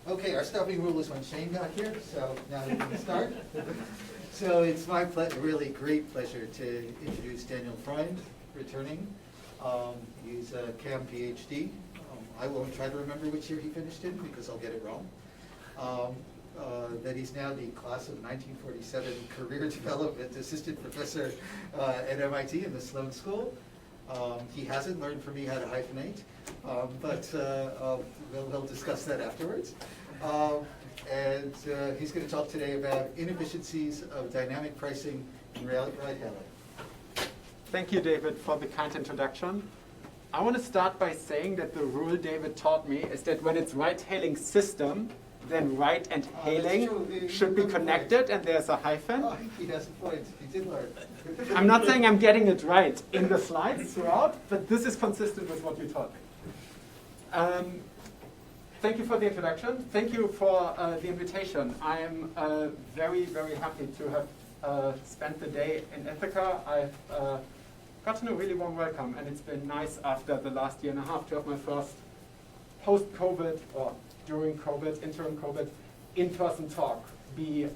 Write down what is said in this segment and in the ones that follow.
Okay, our stopping rule is when Shane got here, so now we can start. So it's my really great pleasure to introduce Daniel Freund, returning. He's a CAM PhD. I won't try to remember which year he finished in because I'll get it wrong. That he's now the class of 1947 career development assistant professor at MIT in the Sloan School. He hasn't learned from me how to hyphenate, but we'll discuss that afterwards. And he's going to talk today about inefficiencies of dynamic pricing in ride-hailing. Thank you, David, for the kind introduction. I want to start by saying that the rule David taught me is that when it's ride-hailing system, then ride and hailing should be connected, and there's a hyphen. Oh, he has a point. He did learn. I'm not saying I'm getting it right in the slides throughout, but this is consistent with what you taught me. Thank you for the introduction. Thank you for the invitation. I am very, very happy to have spent the day in Ithaca. I've gotten a really warm welcome, and it's been nice after the last year and a half to have my first post-COVID or during COVID, interim COVID, in-person talk be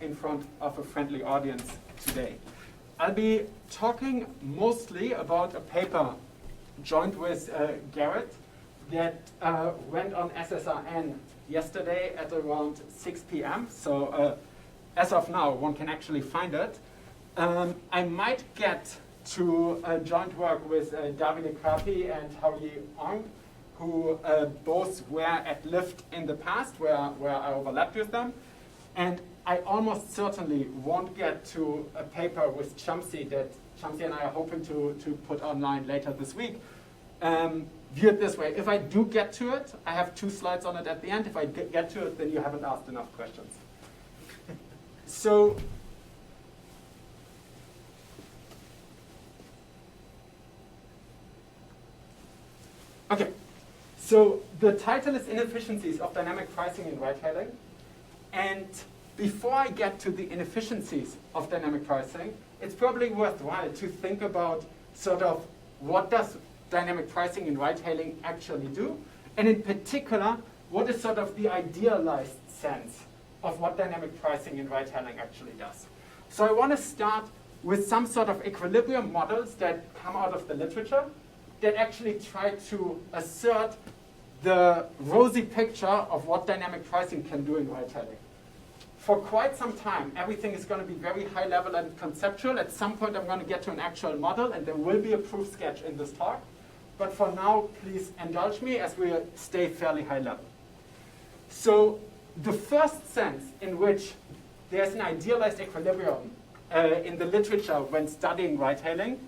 in front of a friendly audience today. I'll be talking mostly about a paper joined with Garrett that went on SSRN yesterday at around 6 p.m. So as of now, one can actually find it. I might get to joint work with Davide Crapi and Howie Ong, who both were at Lyft in the past, where I overlapped with them. And I almost certainly won't get to a paper with Chomsky that Chomsky and I are hoping to put online later this week. Viewed this way, if I do get to it, I have 2 slides on it at the end. If I get to it, then you haven't asked enough questions. So, okay. So the title is Inefficiencies of Dynamic Pricing in Ride-hailing. And before I get to the inefficiencies of dynamic pricing, it's probably worthwhile to think about sort of what does dynamic pricing in ride-hailing actually do? And in particular, what is sort of the idealized sense of what dynamic pricing in ride-hailing actually does? So I want to start with some sort of equilibrium models that come out of the literature that actually try to assert the rosy picture of what dynamic pricing can do in ride-hailing. For quite some time, everything is going to be very high level and conceptual. At some point, I'm going to get to an actual model, and there will be a proof sketch in this talk. But for now, please indulge me as we stay fairly high level. So the first sense in which there's an idealized equilibrium in the literature when studying ride-hailing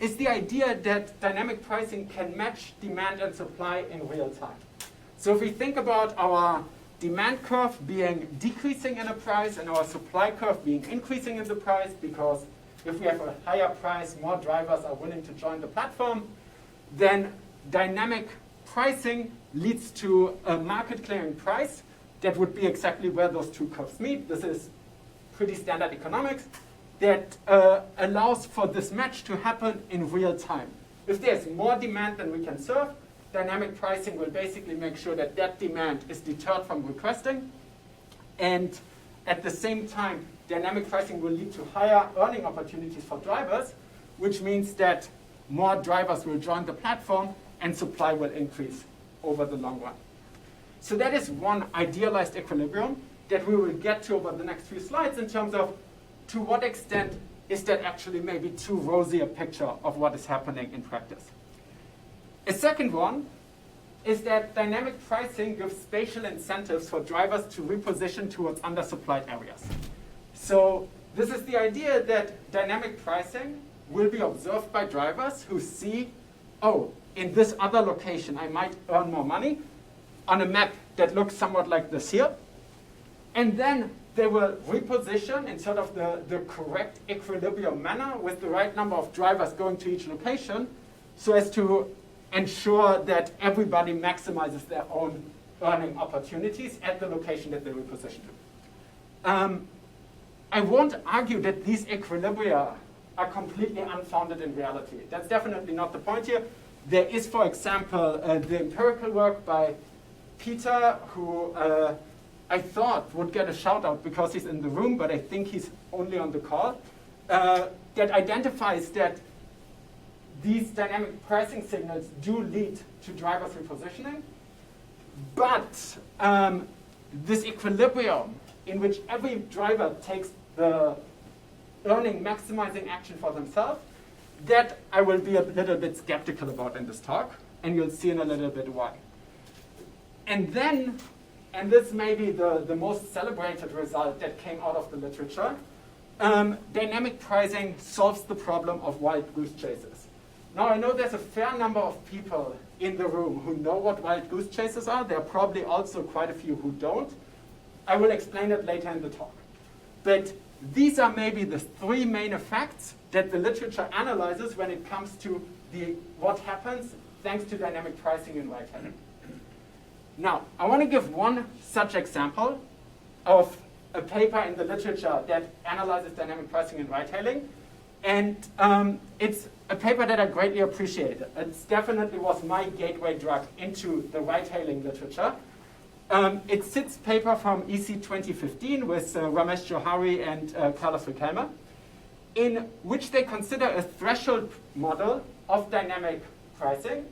is the idea that dynamic pricing can match demand and supply in real time. So if we think about our demand curve being decreasing in a price and our supply curve being increasing in the price, because if we have a higher price, more drivers are willing to join the platform, then dynamic pricing leads to a market clearing price that would be exactly where those two curves meet. This is pretty standard economics that allows for this match to happen in real time. If there's more demand than we can serve, dynamic pricing will basically make sure that that demand is deterred from requesting. And at the same time, dynamic pricing will lead to higher earning opportunities for drivers, which means that more drivers will join the platform and supply will increase over the long run. So that is one idealized equilibrium that we will get to over the next few slides in terms of to what extent is that actually maybe too rosy a picture of what is happening in practice. A second one is that dynamic pricing gives spatial incentives for drivers to reposition towards undersupplied areas. So this is the idea that dynamic pricing will be observed by drivers who see, oh, in this other location I might earn more money on a map that looks somewhat like this here. And then they will reposition in sort of the correct equilibrium manner with the right number of drivers going to each location so as to ensure that everybody maximizes their own earning opportunities at the location that they reposition to. I won't argue that these equilibria are completely unfounded in reality. That's definitely not the point here. There is, for example, the empirical work by Peter, who I thought would get a shout out because he's in the room, but I think he's only on the call, that identifies that these dynamic pricing signals do lead to drivers repositioning, but this equilibrium in which every driver takes the earning maximizing action for themselves, that I will be a little bit skeptical about in this talk, and you'll see in a little bit why. And then, and this may be the most celebrated result that came out of the literature, dynamic pricing solves the problem of wild goose chases. Now I know there's a fair number of people in the room who know what wild goose chases are. There are probably also quite a few who don't. I will explain it later in the talk. But these are maybe the three main effects that the literature analyzes when it comes to what happens thanks to dynamic pricing in ride-hailing. Now, I want to give one such example of a paper in the literature that analyzes dynamic pricing in ride-hailing. And it's a paper that I greatly appreciate. It definitely was my gateway drug into the ride-hailing literature. It's Sid's paper from EC 2015 with Ramesh Johari and Carlos Riquelme, in which they consider a threshold model of dynamic pricing,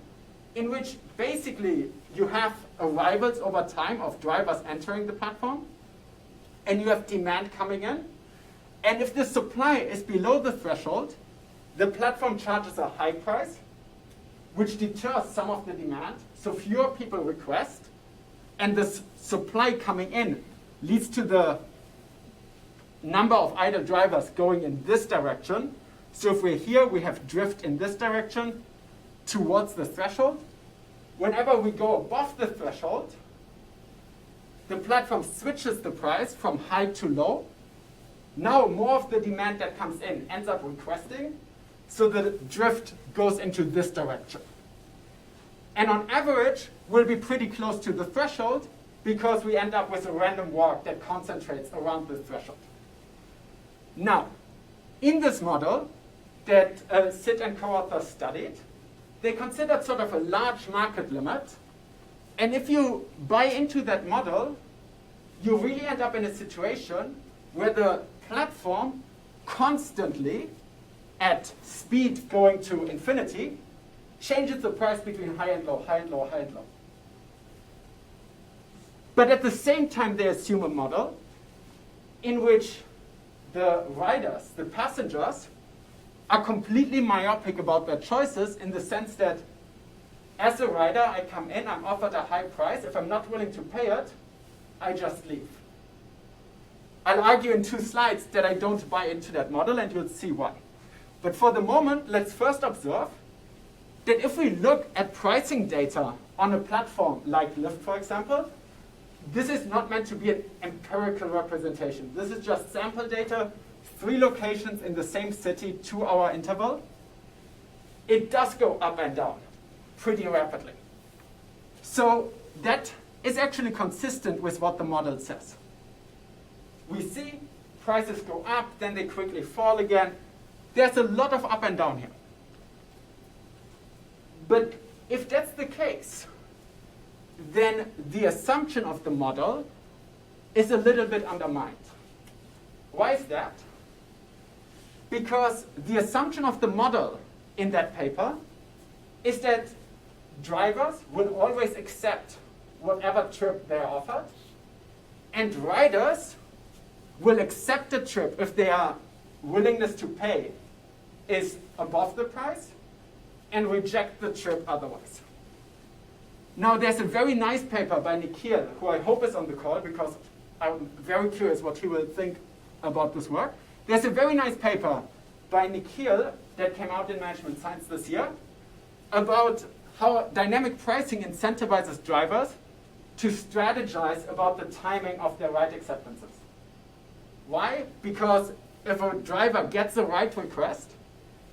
in which basically you have arrivals over time of drivers entering the platform, and you have demand coming in. And if the supply is below the threshold, the platform charges a high price, which deters some of the demand, so fewer people request, and the supply coming in leads to the number of idle drivers going in this direction. So if we're here, we have drift in this direction towards the threshold. Whenever we go above the threshold, the platform switches the price from high to low. Now more of the demand that comes in ends up requesting, so the drift goes into this direction. And on average, we'll be pretty close to the threshold because we end up with a random walk that concentrates around the threshold. Now, in this model that Sid and co-authors studied, they considered sort of a large market limit. And if you buy into that model, you really end up in a situation where the platform constantly, at speed going to infinity, changes the price between high and low, high and low, high and low. But at the same time, they assume a model in which the riders, the passengers, are completely myopic about their choices, in the sense that as a rider, I come in, I'm offered a high price. If I'm not willing to pay it, I just leave. I'll argue in 2 slides that I don't buy into that model, and you'll see why. But for the moment, let's first observe that if we look at pricing data on a platform like Lyft, for example, this is not meant to be an empirical representation. This is just sample data, 3 locations in the same city, 2-hour interval. It does go up and down pretty rapidly. So that is actually consistent with what the model says. We see prices go up, then they quickly fall again. There's a lot of up and down here. But if that's the case, then the assumption of the model is a little bit undermined. Why is that? Because the assumption of the model in that paper is that drivers will always accept whatever trip they're offered, and riders will accept the trip if their willingness to pay is above the price, and reject the trip otherwise. Now, there's a very nice paper by Nikhil, who I hope is on the call, because I'm very curious what he will think about this work. There's a very nice paper by Nikhil that came out in Management Science this year about how dynamic pricing incentivizes drivers to strategize about the timing of their ride acceptances. Why? Because if a driver gets a ride request,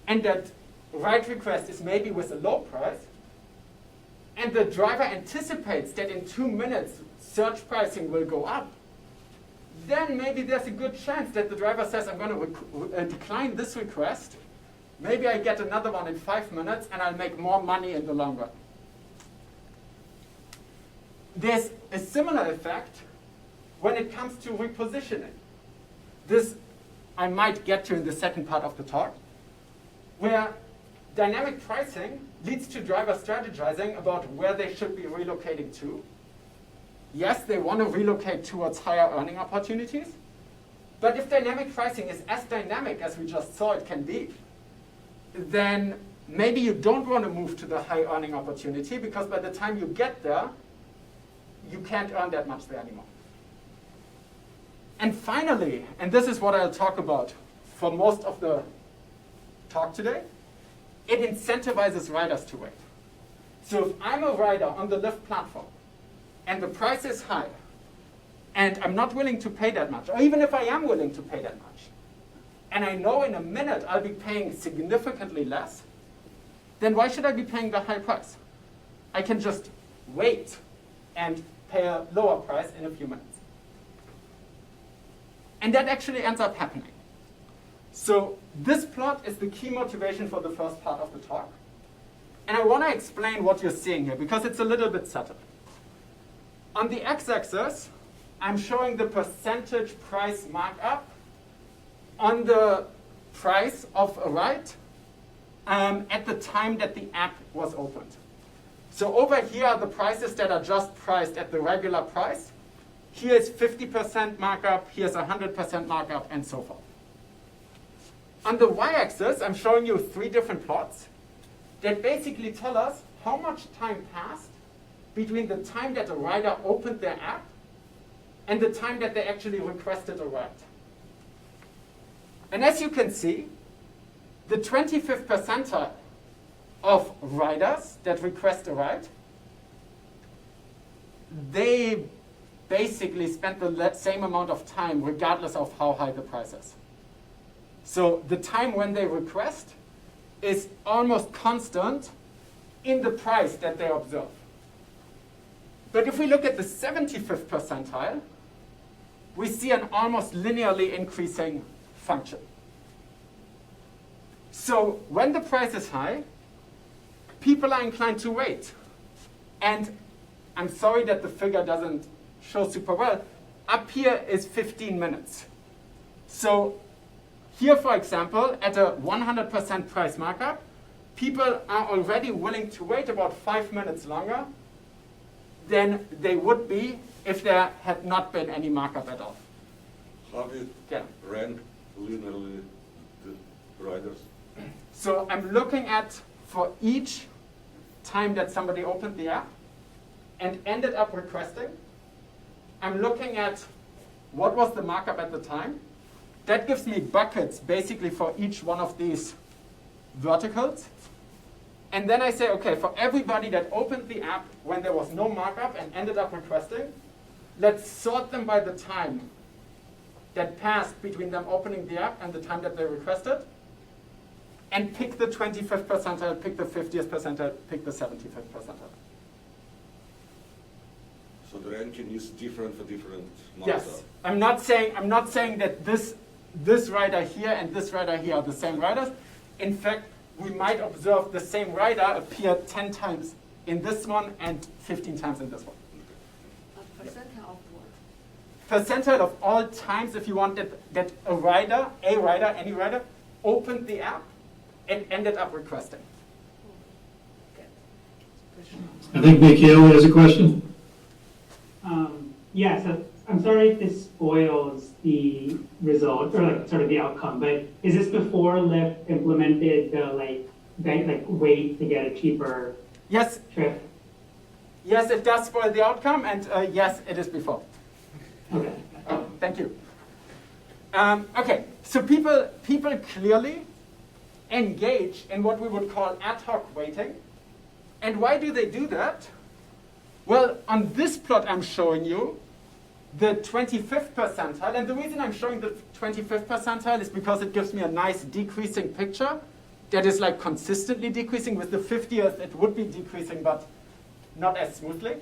and that ride request is maybe with a low price, and the driver anticipates that in 2 minutes surge pricing will go up, then maybe there's a good chance that the driver says, I'm going to decline this request. Maybe I get another one in 5 minutes, and I'll make more money in the long run. there's a similar effect when it comes to repositioning. This I might get to in the second part of the talk, where dynamic pricing leads to drivers strategizing about where they should be relocating to. Yes, they want to relocate towards higher earning opportunities, but if dynamic pricing is as dynamic as we just saw it can be, then maybe you don't want to move to the high earning opportunity, because by the time you get there, you can't earn that much there anymore. And finally, and this is what I'll talk about for most of the talk today, it incentivizes riders to wait. So if I'm a rider on the Lyft platform and the price is high and I'm not willing to pay that much, or even if I am willing to pay that much, and I know in a minute I'll be paying significantly less, then why should I be paying the high price? I can just wait and pay a lower price in a few minutes. And that actually ends up happening. So this plot is the key motivation for the first part of the talk. And I want to explain what you're seeing here, because it's a little bit subtle. On the x-axis, I'm showing the percentage price markup on the price of a ride at the time that the app was opened. So over here are the prices that are just priced at the regular price. Here is 50% markup, here's 100% markup, and so forth. On the y-axis, I'm showing you 3 different plots that basically tell us how much time passed between the time that a rider opened their app and the time that they actually requested a ride. And as you can see, the 25th percentile of riders that request a ride, they basically spent the same amount of time regardless of how high the price is. So the time when they request is almost constant in the price that they observe. But if we look at the 75th percentile, we see an almost linearly increasing function. So when the price is high, people are inclined to wait. And I'm sorry that the figure doesn't show super well. Up here is 15 minutes. So here, for example, at a 100% price markup, people are already willing to wait about 5 minutes longer than they would be if there had not been any markup at all. How do you rank linearly the riders? So I'm looking at, for each time that somebody opened the app and ended up requesting, I'm looking at what was the markup at the time. That gives me buckets basically for each one of these verticals. And then I say, okay, for everybody that opened the app when there was no markup and ended up requesting, let's sort them by the time that passed between them opening the app and the time that they requested, and pick the 25th percentile, pick the 50th percentile, pick the 75th percentile. So the ranking is different for different markup? Yes. I'm not saying that this rider here and this rider here are the same riders. In fact, we might observe the same rider appear 10 times in this one and 15 times in this one. A percentile of what? Percentile of all times, if you want, that a rider, any rider, opened the app and ended up requesting. I think Mikhail has a question. Yeah, so I'm sorry if this spoils the result or like sort of the outcome, but is this before Lyft implemented the like wait to get a cheaper Yes. trip? Yes, it does spoil the outcome, and yes, it is before. Okay. Thank you. Okay, so people clearly engage in what we would call ad hoc waiting. And why do they do that? Well, on this plot I'm showing you the 25th percentile, and the reason I'm showing the 25th percentile is because it gives me a nice decreasing picture that is like consistently decreasing. With the 50th it would be decreasing, but not as smoothly.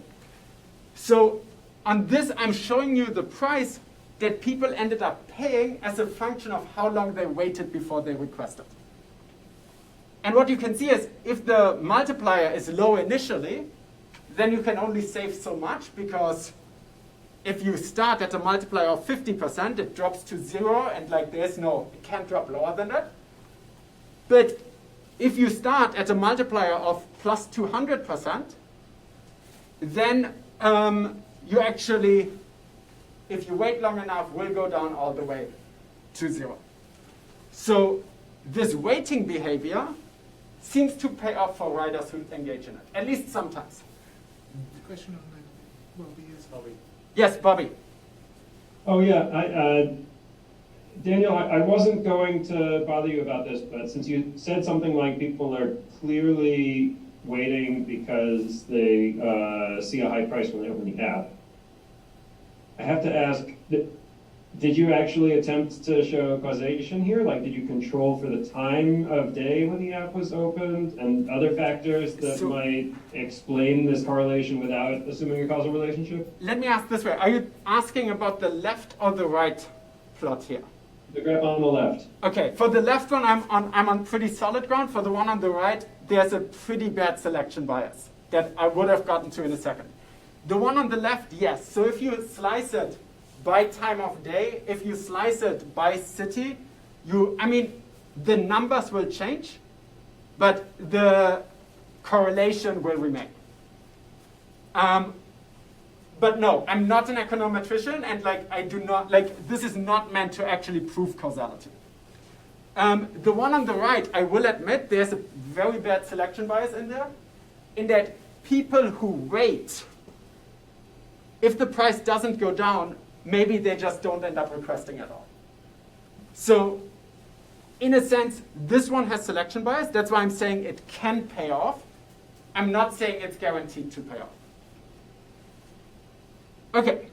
So on this I'm showing you the price that people ended up paying as a function of how long they waited before they requested. And what you can see is if the multiplier is low initially, then you can only save so much, because if you start at a multiplier of 50%, it drops to 0, and like it can't drop lower than that. But if you start at a multiplier of plus 200%, then you actually, if you wait long enough, will go down all the way to 0. So this waiting behavior seems to pay off for riders who engage in it, at least sometimes. The question on Bobby is Bobby. Yes, Bobby. Oh yeah, Daniel, I wasn't going to bother you about this, but since you said something like people are clearly waiting because they see a high price when they open the app, I have to ask, did you actually attempt to show causation here? Like, did you control for the time of day when the app was opened and other factors that might explain this correlation without assuming a causal relationship? Let me ask this way. Are you asking about the left or the right plot here? The graph on the left. Okay, for the left one, I'm on pretty solid ground. For the one on the right, there's a pretty bad selection bias that I would have gotten to in a second. The one on the left, yes. So if you slice it by time of day, if you slice it by city, the numbers will change, but the correlation will remain. But no, I'm not an econometrician, and I do not, this is not meant to actually prove causality. The one on the right, I will admit, there's a very bad selection bias in there, in that people who wait, if the price doesn't go down, maybe they just don't end up requesting at all. So, in a sense, this one has selection bias. That's why I'm saying it can pay off. I'm not saying it's guaranteed to pay off. Okay,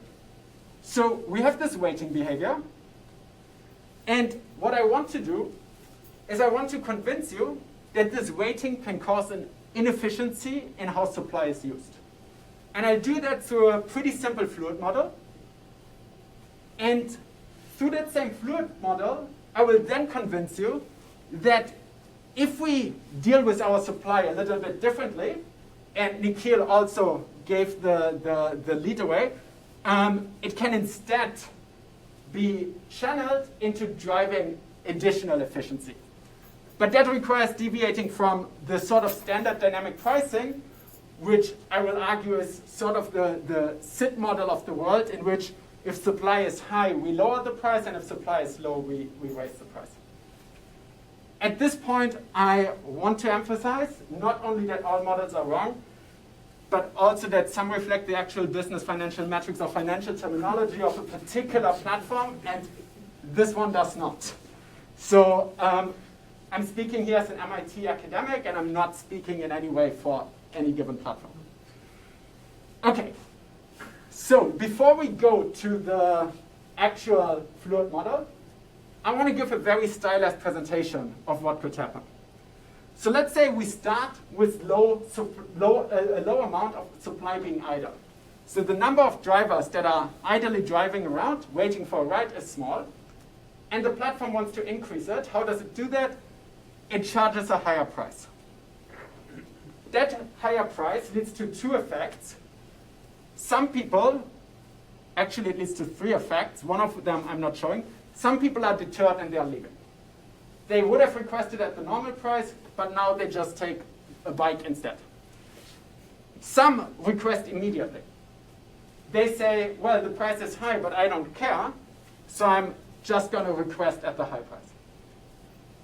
so we have this waiting behavior. And what I want to do is I want to convince you that this waiting can cause an inefficiency in how supply is used. And I do that through a pretty simple fluid model. And through that same fluid model, I will then convince you that if we deal with our supply a little bit differently, and Nikhil also gave the lead away, it can instead be channeled into driving additional efficiency. But that requires deviating from the sort of standard dynamic pricing, which I will argue is sort of the SID model of the world, in which if supply is high, we lower the price, and if supply is low, we raise the price. At this point, I want to emphasize not only that all models are wrong, but also that some reflect the actual business financial metrics or financial terminology of a particular platform, and this one does not. So I'm speaking here as an MIT academic, and I'm not speaking in any way for any given platform. Okay, so before we go to the actual fluid model, I want to give a very stylized presentation of what could happen. So let's say we start with a low amount of supply being idle. So the number of drivers that are idly driving around, waiting for a ride, is small. And the platform wants to increase it. How does it do that? It charges a higher price. That higher price leads to two effects. Some people, actually it leads to three effects. One of them I'm not showing. Some people are deterred and they're leaving. They would have requested at the normal price, but now they just take a bike instead. Some request immediately. They say, well, the price is high, but I don't care, so I'm just going to request at the high price.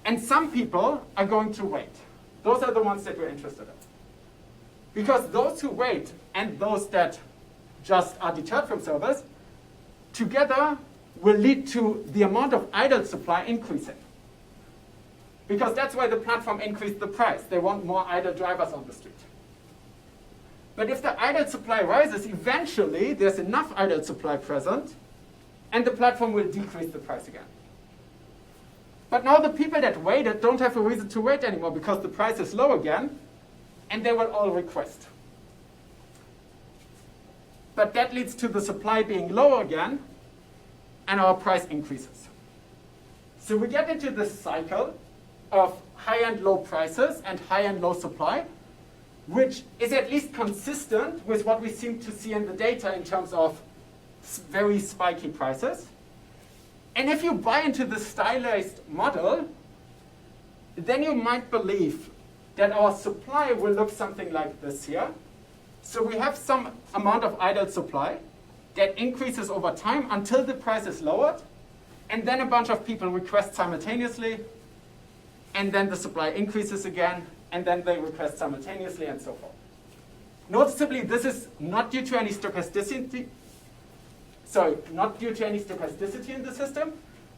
And some people are going to wait. Those are the ones that we're interested in. Because those who wait and those that just are deterred from service, together will lead to the amount of idle supply increasing. Because that's why the platform increased the price. They want more idle drivers on the street. But if the idle supply rises, eventually there's enough idle supply present, and the platform will decrease the price again. But now the people that waited don't have a reason to wait anymore because the price is low again, and they will all request. But that leads to the supply being low again, and our price increases. So we get into this cycle of high and low prices and high and low supply, which is at least consistent with what we seem to see in the data in terms of very spiky prices. And if you buy into the stylized model, then you might believe that our supply will look something like this here. So we have some amount of idle supply that increases over time until the price is lowered, and then a bunch of people request simultaneously, and then the supply increases again, and then they request simultaneously, and so forth. Noticeably, this is not due to any stochasticity. Sorry, not due to any stochasticity in the system.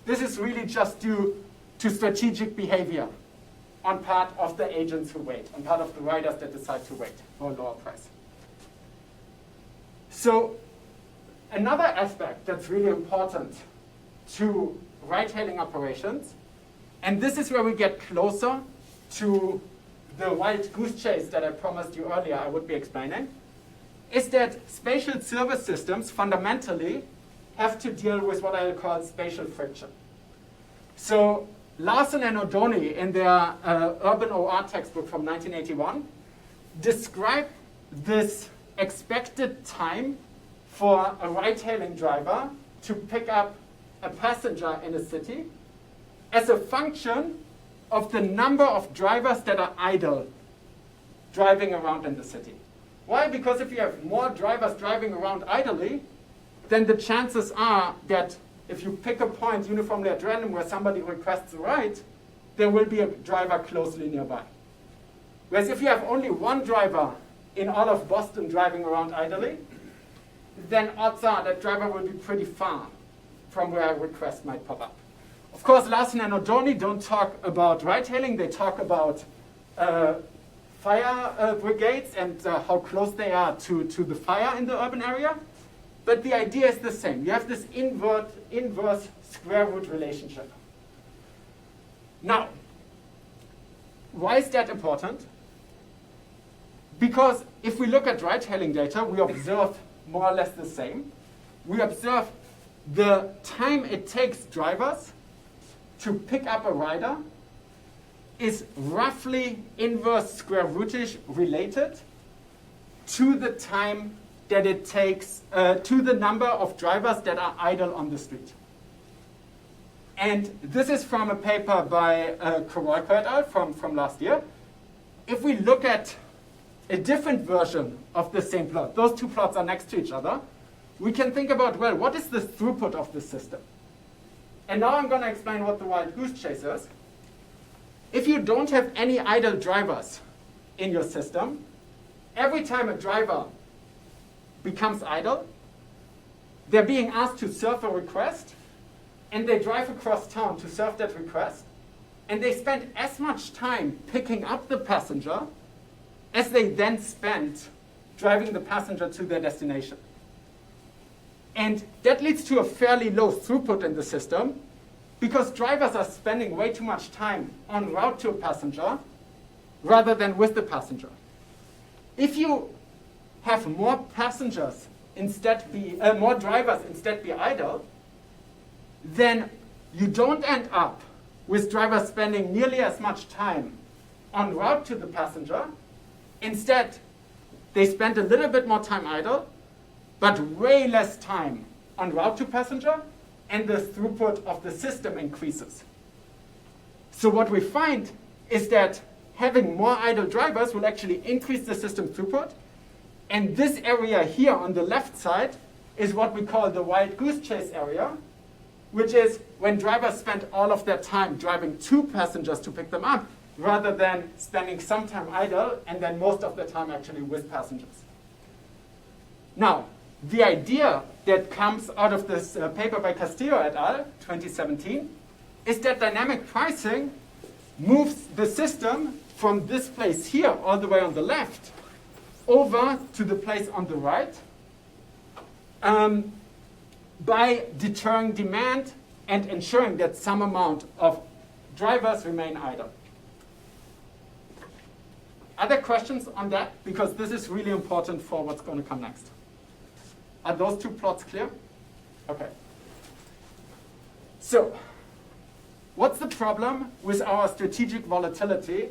This is really just due to strategic behavior on part of the agents who wait, on part of the riders that decide to wait for a lower price. So another aspect that's really important to ride-hailing operations, and this is where we get closer to the wild goose chase that I promised you earlier I would be explaining, is that spatial service systems fundamentally have to deal with what I call spatial friction. So Larson and O'Doney, in their Urban OR textbook from 1981, describe this expected time for a ride-hailing driver to pick up a passenger in a city as a function of the number of drivers that are idle driving around in the city. Why? Because if you have more drivers driving around idly, then the chances are that if you pick a point uniformly at random where somebody requests a ride, there will be a driver closely nearby. Whereas if you have only one driver in all of Boston driving around idly, then odds are that driver will be pretty far from where a request might pop up. Of course, Larson and O'Doney don't talk about ride-hailing. They talk about fire brigades and how close they are to the fire in the urban area. But the idea is the same. You have this inverse square root relationship. Now, why is that important? Because if we look at ride-hailing data, we observe more or less the same. We observe the time it takes drivers to pick up a rider is roughly inverse square rootish related to the time that it takes, to the number of drivers that are idle on the street. And this is from a paper by Colloquium et al. From last year. If we look at a different version of the same plot, those two plots are next to each other, we can think about, well, what is the throughput of this system? And now I'm going to explain what the wild goose chase is. If you don't have any idle drivers in your system, every time a driver becomes idle, they're being asked to serve a request, and they drive across town to serve that request, and they spend as much time picking up the passenger as they then spend driving the passenger to their destination. And that leads to a fairly low throughput in the system because drivers are spending way too much time en route to a passenger rather than with the passenger. If you have more passengers instead more drivers instead be idle, then you don't end up with drivers spending nearly as much time en route to the passenger. Instead, they spend a little bit more time idle, but way less time en route to passenger, and the throughput of the system increases. So what we find is that having more idle drivers will actually increase the system throughput, and this area here on the left side is what we call the wild goose chase area, which is when drivers spend all of their time driving to passengers to pick them up, rather than spending some time idle and then most of the time actually with passengers. Now, the idea that comes out of this paper by Castillo et al., 2017, is that dynamic pricing moves the system from this place here, all the way on the left, over to the place on the right, by deterring demand and ensuring that some amount of drivers remain idle. Other questions on that? Because this is really important for what's going to come next. Are those two plots clear? Okay. So, what's the problem with our strategic volatility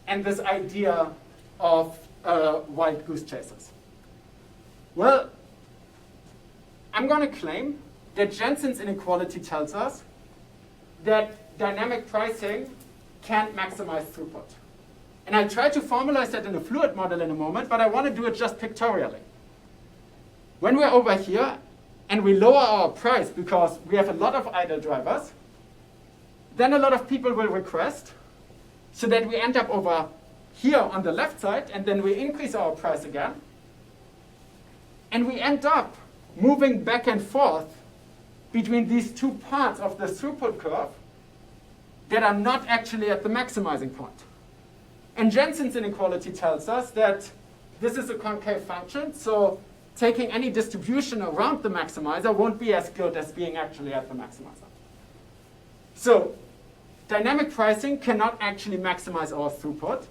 and this idea of wild goose chases? Well, I'm going to claim that Jensen's inequality tells us that dynamic pricing can't maximize throughput. And I'll try to formalize that in a fluid model in a moment, but I want to do it just pictorially. When we're over here and we lower our price because we have a lot of idle drivers, then a lot of people will request so that we end up over here on the left side, and then we increase our price again. And we end up moving back and forth between these two parts of the throughput curve that are not actually at the maximizing point. And Jensen's inequality tells us that this is a concave function, so taking any distribution around the maximizer won't be as good as being actually at the maximizer. So dynamic pricing cannot actually maximize our throughput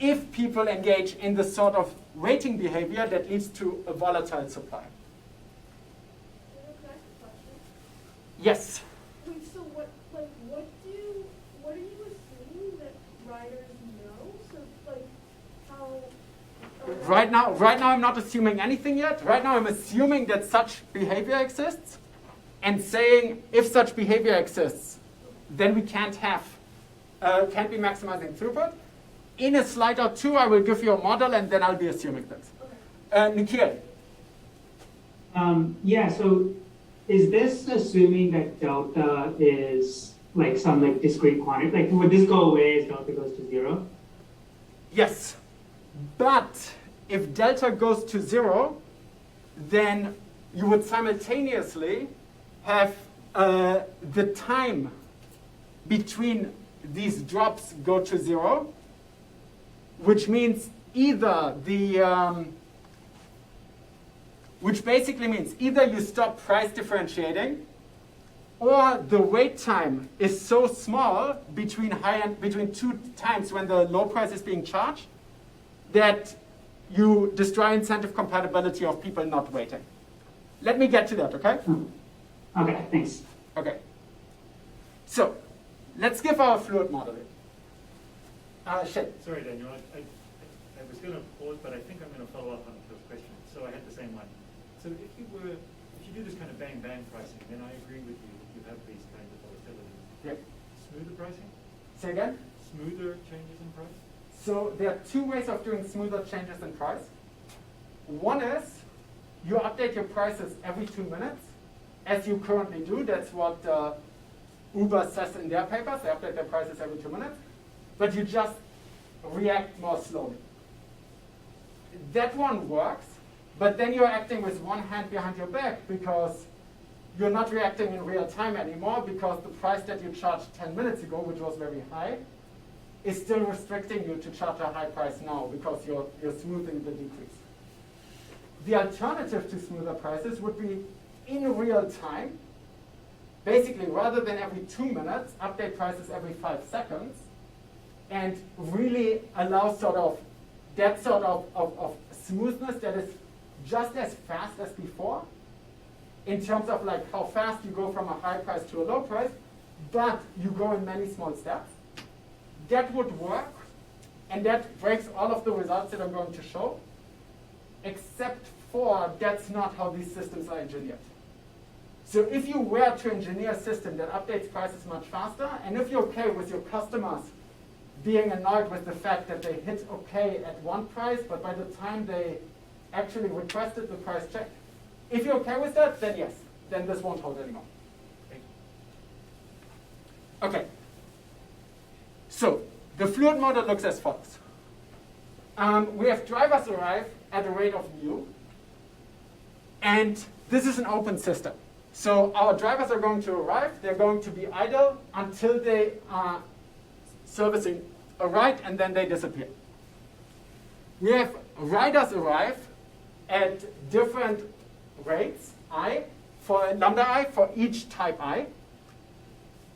if people engage in the sort of weighting behavior that leads to a volatile supply. Can I ask a question? Yes. Wait, so what are you assuming that riders know? So like how? Right now I'm not assuming anything yet. Right now I'm assuming that such behavior exists and saying if such behavior exists, then we can't be maximizing throughput. In a slide or two, I will give you a model, and then I'll be assuming things. Okay. Nikhil. Yeah, so is this assuming that delta is like some like discrete quantity? Like would this go away as delta goes to 0? Yes. But if delta goes to 0, then you would simultaneously have the time between these drops go to 0, which means either which basically means either you stop price differentiating, or the wait time is so small between two times when the low price is being charged that you destroy incentive compatibility of people not waiting. Let me get to that, okay? Okay, thanks. Okay. So let's give our fluid model. Sorry, Daniel, I was going to pause, but I think I'm going to follow up on Phil's question. So I had the same one. So if you do this kind of bang pricing, then I agree with you. You have these kinds of volatilities. Yeah. Smoother pricing? Say again? Smoother changes in price? So there are two ways of doing smoother changes in price. One is you update your prices every 2 minutes, as you currently do. That's what Uber says in their papers. They update their prices every 2 minutes. But you just react more slowly. That one works, but then you're acting with one hand behind your back because you're not reacting in real time anymore because the price that you charged 10 minutes ago, which was very high, is still restricting you to charge a high price now because you're smoothing the decrease. The alternative to smoother prices would be in real time. Basically, rather than every 2 minutes, update prices every 5 seconds and really allow that sort of smoothness that is just as fast as before in terms of like how fast you go from a high price to a low price, but you go in many small steps. That would work, and that breaks all of the results that I'm going to show, except for that's not how these systems are engineered. So if you were to engineer a system that updates prices much faster, and if you're okay with your customers being annoyed with the fact that they hit okay at one price, but by the time they actually requested the price check, if you're okay with that, then yes, then this won't hold anymore. Thank you. Okay. So the fluid model looks as follows. We have drivers arrive at a rate of mu, and this is an open system. So our drivers are going to arrive, they're going to be idle until they are servicing a ride, and then they disappear. We have riders arrive at different rates, I, for lambda I, for each type I.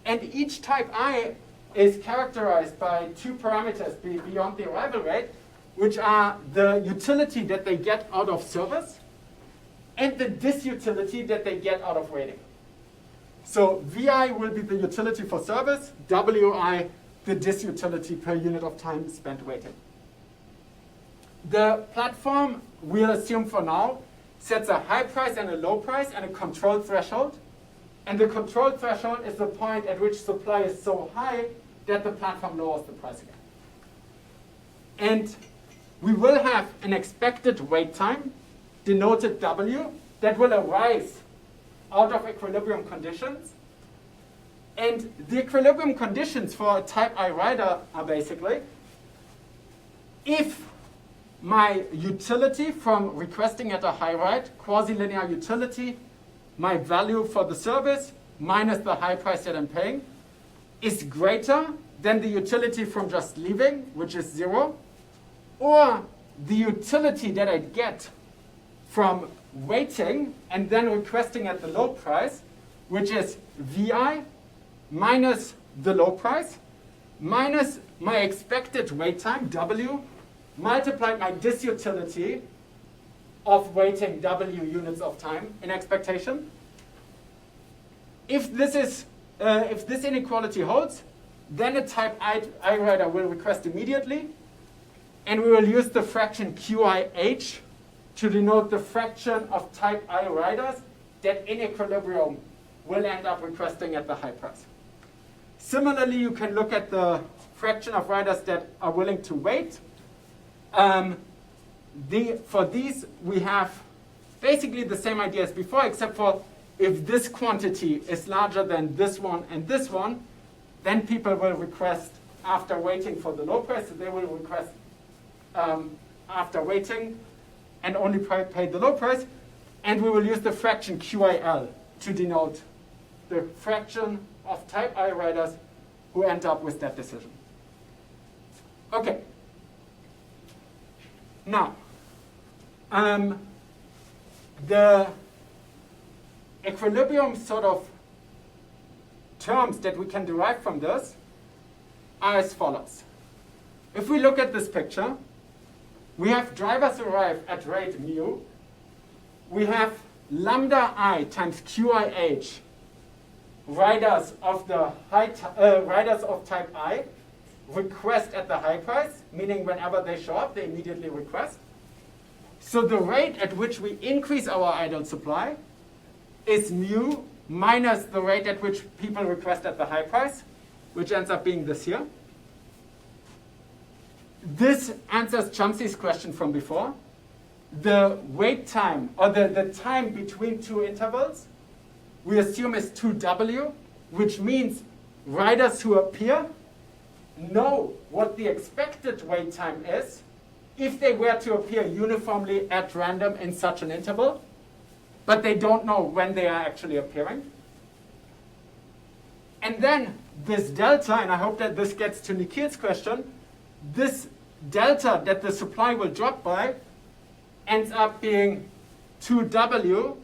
And each type I is characterized by two parameters beyond the arrival rate, which are the utility that they get out of service and the disutility that they get out of waiting. So VI will be the utility for service, WI the disutility per unit of time spent waiting. the platform, we'll assume for now, sets a high price and a low price and a control threshold. And the control threshold is the point at which supply is so high that the platform lowers the price again. And we will have an expected wait time, denoted W, that will arise out of equilibrium conditions. And the equilibrium conditions for a type I rider are basically, if my utility from requesting at a high ride, quasi-linear utility, my value for the service minus the high price that I'm paying, is greater than the utility from just leaving, which is 0, or the utility that I get from waiting and then requesting at the low price, which is VI minus the low price, minus my expected wait time, W, multiplied by disutility of waiting W units of time in expectation. If this inequality holds, then a type I rider will request immediately, and we will use the fraction QIH to denote the fraction of type I riders that in equilibrium will end up requesting at the high price. Similarly, you can look at the fraction of riders that are willing to wait. For these, we have basically the same idea as before, except for if this quantity is larger than this one and this one, then people will request after waiting for the low price, so they will request after waiting and only pay the low price. And we will use the fraction QIL to denote the fraction of type I riders who end up with that decision. Okay. Now, the equilibrium sort of terms that we can derive from this are as follows. If we look at this picture, we have drivers arrive at rate mu. We have lambda I times QIH riders of the riders of type I request at the high price, meaning whenever they show up, they immediately request. So the rate at which we increase our idle supply is mu minus the rate at which people request at the high price, which ends up being this here. This answers Chomsky's question from before. The wait time, or the time between two intervals, we assume is 2W, which means riders who appear know what the expected wait time is if they were to appear uniformly at random in such an interval, but they don't know when they are actually appearing. And then this delta, and I hope that this gets to Nikhil's question, this delta that the supply will drop by ends up being 2W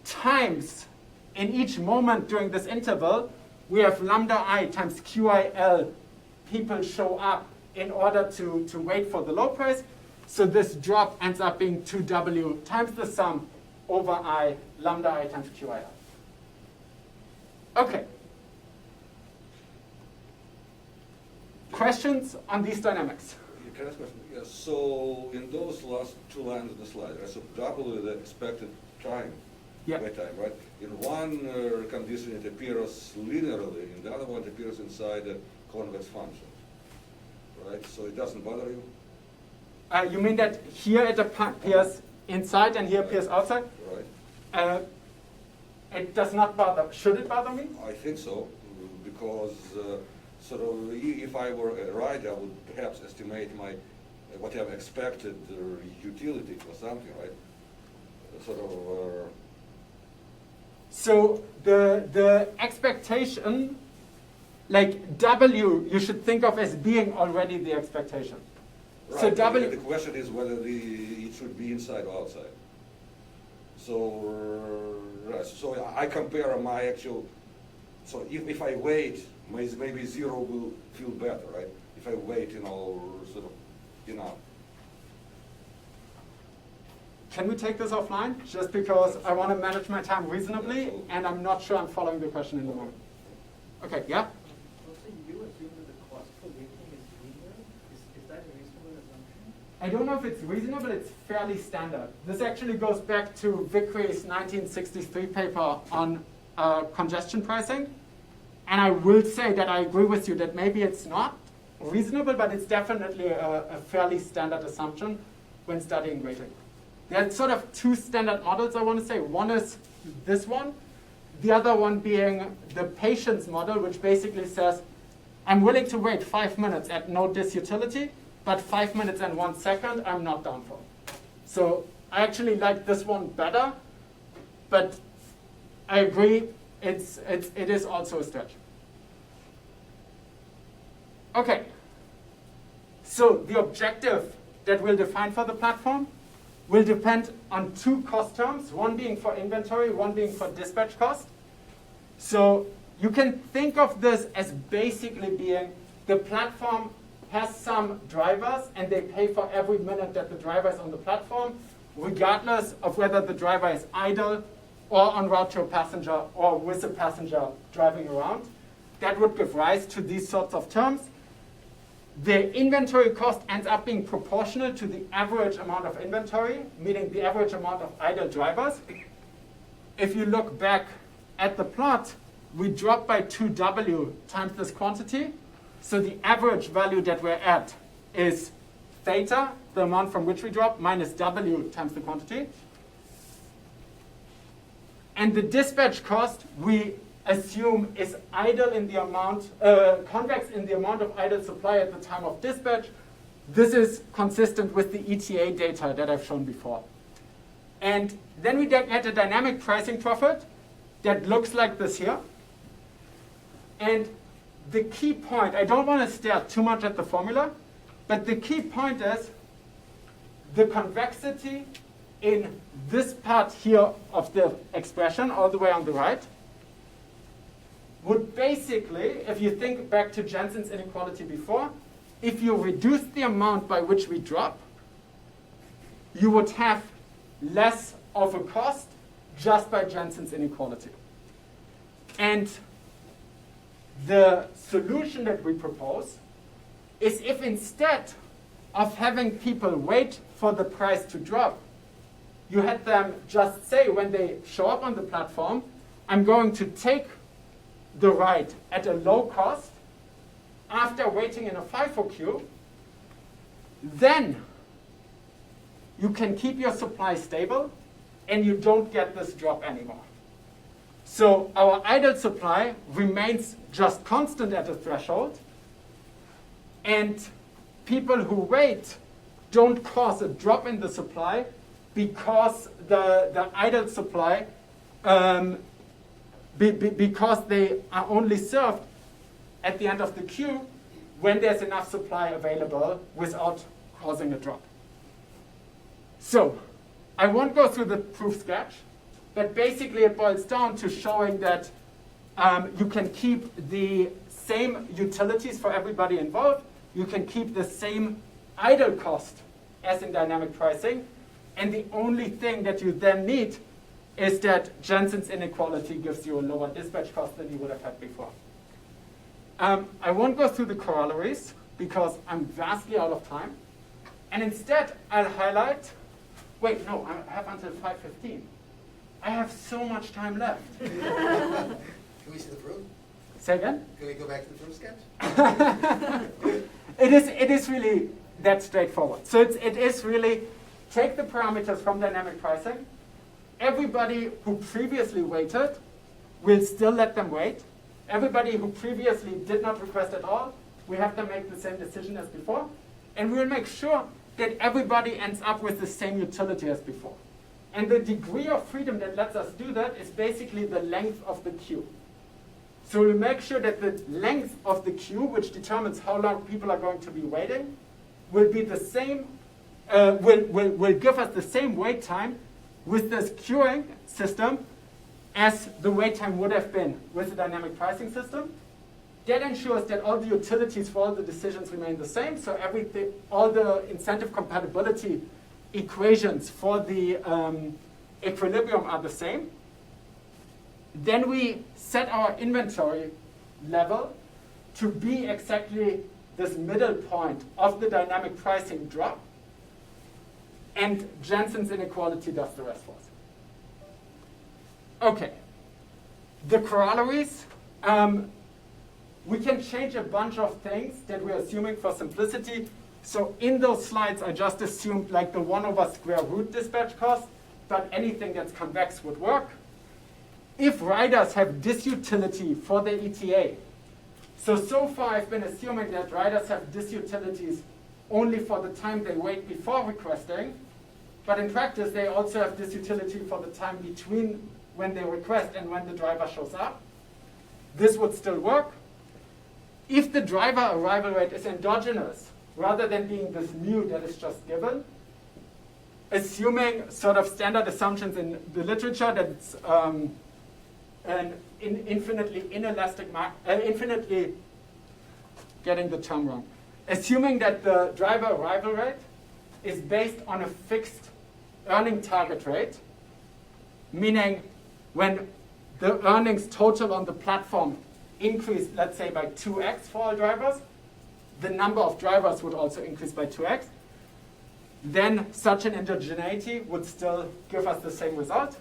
times, in each moment during this interval, we have lambda I times QIL people show up in order to wait for the low price. So this drop ends up being 2W times the sum over I, lambda I times QIL. Okay. Questions on these dynamics? Can I ask a question? Yes. So in those last two lines of the slide, right, so W is the expected time, wait time, right? In one condition it appears linearly, in the other one it appears inside a convex function, right? So it doesn't bother you? You mean that here it appears inside and here appears outside? Right. It does not bother. Should it bother me? I think so, because sort of if I were a rider, I would perhaps estimate my whatever expected utility or something, right? Sort of. So the expectation, like W, you should think of as being already the expectation. Right. So W. The question is whether it should be inside or outside. So so I compare my actual. So if I wait, maybe 0 will feel better, right? If I wait, sort of, Can we take this offline? Just because I want to manage my time reasonably, and I'm not sure I'm following the question in the moment. Okay, yeah? Also, you assume that the cost for waiting is linear. Is that a reasonable assumption? I don't know if it's reasonable, it's fairly standard. This actually goes back to Vickery's 1963 paper on congestion pricing. And I will say that I agree with you that maybe it's not reasonable, but it's definitely a fairly standard assumption when studying weighting. There are sort of two standard models, I want to say. One is this one. The other one being the patience model, which basically says, I'm willing to wait 5 minutes at no disutility, but 5 minutes and 1 second, I'm not down for. So I actually like this one better, but I agree, it is also a stretch. Okay, so the objective that we'll define for the platform will depend on two cost terms, one being for inventory, one being for dispatch cost. So you can think of this as basically being the platform has some drivers and they pay for every minute that the driver is on the platform, regardless of whether the driver is idle or en route to a passenger or with a passenger driving around. That would give rise to these sorts of terms. The inventory cost ends up being proportional to the average amount of inventory, meaning the average amount of idle drivers. If you look back at the plot, we drop by 2W times this quantity. So the average value that we're at is theta, the amount from which we drop, minus W times the quantity. And the dispatch cost, we assume is idle in the amount, convex in the amount of idle supply at the time of dispatch. This is consistent with the ETA data that I've shown before. And then we get a dynamic pricing profit that looks like this here. And the key point, I don't want to stare too much at the formula, but the key point is the convexity in this part here of the expression, all the way on the right, would basically, if you think back to Jensen's inequality before, if you reduce the amount by which we drop, you would have less of a cost just by Jensen's inequality. And the solution that we propose is if instead of having people wait for the price to drop, you had them just say when they show up on the platform, I'm going to take the ride at a low cost after waiting in a FIFO-queue, then you can keep your supply stable and you don't get this drop anymore. So our idle supply remains just constant at a threshold, and people who wait don't cause a drop in the supply because the idle supply, because they are only served at the end of the queue when there's enough supply available without causing a drop. So I won't go through the proof sketch, but basically it boils down to showing that you can keep the same utilities for everybody involved. You can keep the same idle cost as in dynamic pricing. And the only thing that you then need is that Jensen's inequality gives you a lower dispatch cost than you would have had before. I won't go through the corollaries because I'm vastly out of time. And instead, I'll highlight, wait, no, I have until 5:15. I have so much time left. Can we see the proof? Say again? Can we go back to the proof sketch? It is really that straightforward. So it is really take the parameters from dynamic pricing. Everybody who previously waited, we'll still let them wait. Everybody who previously did not request at all, we have them make the same decision as before. And we'll make sure that everybody ends up with the same utility as before. And the degree of freedom that lets us do that is basically the length of the queue. So we'll make sure that the length of the queue, which determines how long people are going to be waiting, will be the same, will give us the same wait time with this queuing system as the wait time would have been with the dynamic pricing system. That ensures that all the utilities for all the decisions remain the same. So everything, all the incentive compatibility equations for the equilibrium are the same. Then we set our inventory level to be exactly this middle point of the dynamic pricing drop. and Jensen's inequality does the rest for us. Okay, the corollaries. We can change a bunch of things that we're assuming for simplicity. So in those slides, I just assumed like the 1/square root dispatch cost, but anything that's convex would work. If riders have disutility for the ETA, so far I've been assuming that riders have disutilities only for the time they wait before requesting, but in practice they also have disutility for the time between when they request and when the driver shows up. This would still work. If the driver arrival rate is endogenous, rather than being this mu that is just given, assuming sort of standard assumptions in the literature that it's an infinitely inelastic, infinitely getting the term wrong, assuming that the driver arrival rate is based on a fixed earning target rate, meaning when the earnings total on the platform increase, let's say, by 2x for all drivers, the number of drivers would also increase by 2x, then such an endogeneity would still give us the same result.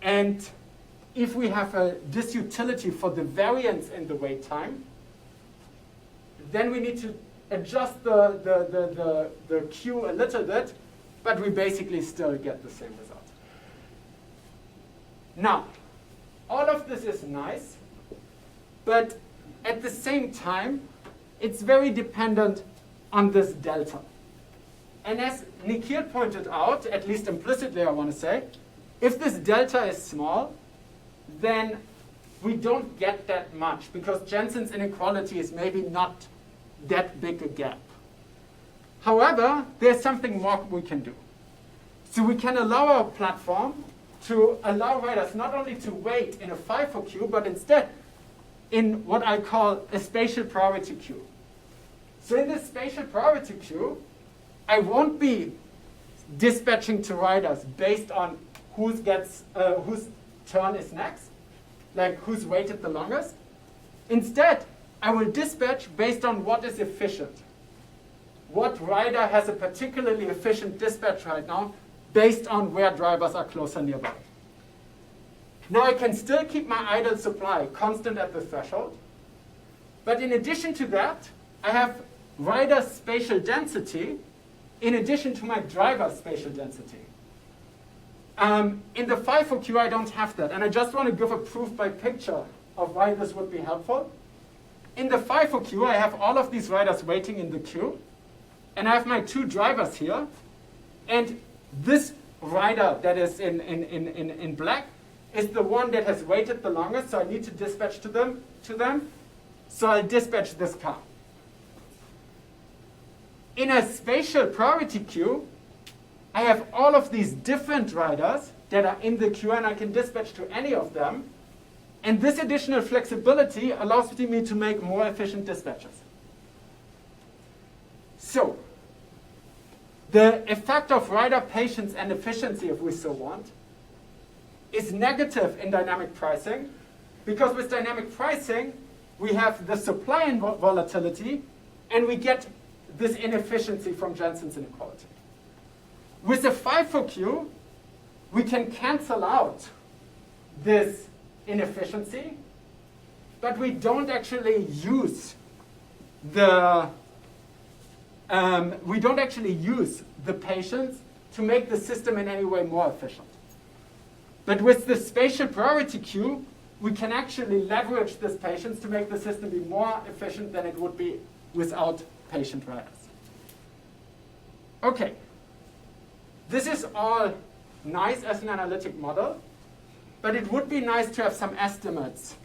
And if we have a disutility for the variance in the wait time, then we need to adjust the queue a little bit, but we basically still get the same result. Now, all of this is nice, but at the same time, it's very dependent on this delta. And as Nikhil pointed out, at least implicitly I want to say, if this delta is small, then we don't get that much because Jensen's inequality is maybe not that big a gap. However, there's something more we can do. So we can allow our platform to allow riders not only to wait in a FIFO-queue, but instead in what I call a spatial priority queue. So in this spatial priority queue, I won't be dispatching to riders based on whose turn is next, like who's waited the longest. Instead, I will dispatch based on what is efficient. What rider has a particularly efficient dispatch right now based on where drivers are closer nearby. Now I can still keep my idle supply constant at the threshold, but in addition to that, I have rider spatial density in addition to my driver spatial density. In the FIFO-queue, I don't have that, and I just want to give a proof by picture of why this would be helpful. In the FIFO-queue, I have all of these riders waiting in the queue, and I have my two drivers here, and this rider that is in black is the one that has waited the longest, so I need to dispatch to them. So I'll dispatch this car. In a spatial priority queue, I have all of these different riders that are in the queue, and I can dispatch to any of them. And this additional flexibility allows me to make more efficient dispatches. So, the effect of rider patience and efficiency, if we so want, is negative in dynamic pricing, because with dynamic pricing, we have the supply and volatility, and we get this inefficiency from Jensen's inequality. With the FIFO-queue, we can cancel out this inefficiency, but we don't actually use the patience to make the system in any way more efficient. But with the spatial priority queue, we can actually leverage this patience to make the system be more efficient than it would be without patient riders. Okay, this is all nice as an analytic model, but it would be nice to have some estimates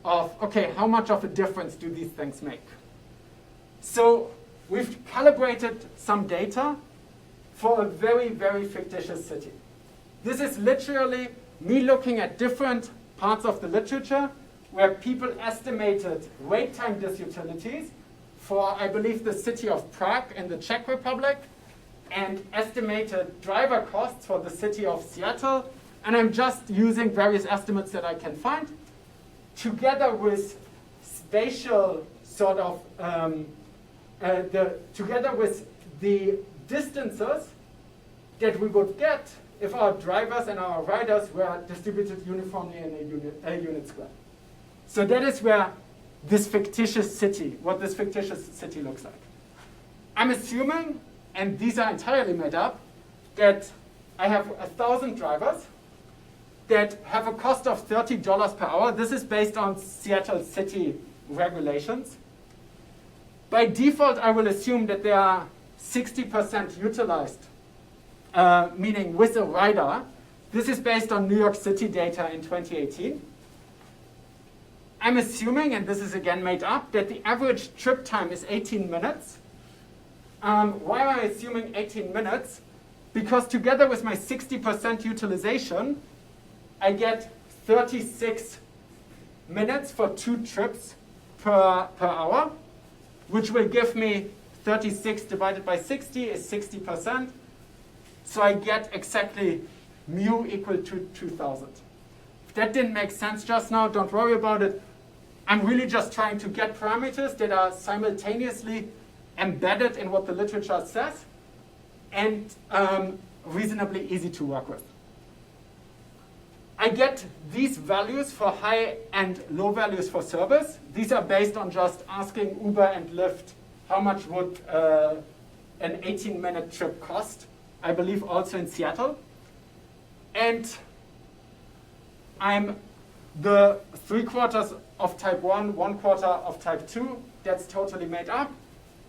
of, okay, how much of a difference do these things make? So we've calibrated some data for a very, very fictitious city. This is literally me looking at different parts of the literature where people estimated wait time disutilities for, I believe, the city of Prague in the Czech Republic, and estimated driver costs for the city of Seattle. And I'm just using various estimates that I can find, together with spatial sort of, together with the distances that we would get if our drivers and our riders were distributed uniformly in a unit square. So that is where this fictitious city, what this fictitious city looks like. I'm assuming, and these are entirely made up, that I have 1,000 drivers that have a cost of $30 per hour. This is based on Seattle city regulations. By default, I will assume that they are 60% utilized, meaning with a rider. This is based on New York City data in 2018. I'm assuming, and this is again made up, that the average trip time is 18 minutes. Why am I assuming 18 minutes? Because together with my 60% utilization, I get 36 minutes for 2 trips per hour, which will give me 36 divided by 60 is 60%. So I get exactly mu equal to 2,000. If that didn't make sense just now, don't worry about it. I'm really just trying to get parameters that are simultaneously embedded in what the literature says and reasonably easy to work with. I get these values for high and low values for service. These are based on just asking Uber and Lyft how much would an 18-minute trip cost, I believe also in Seattle. And I'm the 3/4 of type 1, 1/4 of type 2. That's totally made up.